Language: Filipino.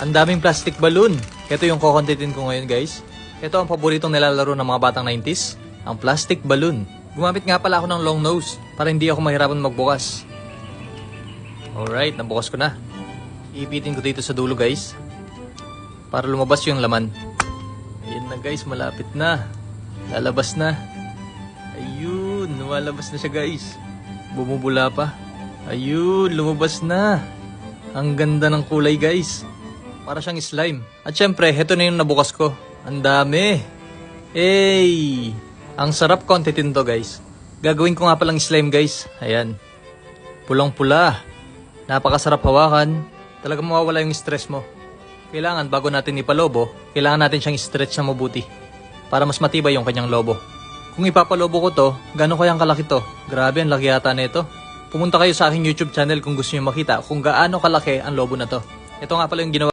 Ang daming plastic balloon. Ito yung kukontentin ko ngayon guys. Ito ang paboritong nilalaro ng mga batang 90s. Ang plastic balloon. Gumamit nga pala ako ng long nose para hindi ako mahirapan magbukas. Alright, nabukas ko na. Iipitin ko dito sa dulo guys. Para lumabas yung laman. Ayan na guys, malapit na. Lalabas na. Ayun, lumalabas na siya guys. Bumubula pa. Ayun, lumabas na. Ang ganda ng kulay guys. Para siyang slime. At syempre, heto na yung nabukas ko. Ang dami. Hey! Ang sarap kontentin to guys. Gagawin ko nga palang slime guys. Ayan. Pulang-pula. Napakasarap hawakan. Talagang mawawala yung stress mo. Kailangan bago natin ipalobo, kailangan natin siyang stretch na mabuti. Para mas matibay yung kanyang lobo. Kung ipapalobo ko to, gano'n kayang kalaki to? Grabe, ang laki yata nito. Pumunta kayo sa aking YouTube channel kung gusto niyo makita kung gaano kalaki ang lobo na to. Ito nga pala yung ginawa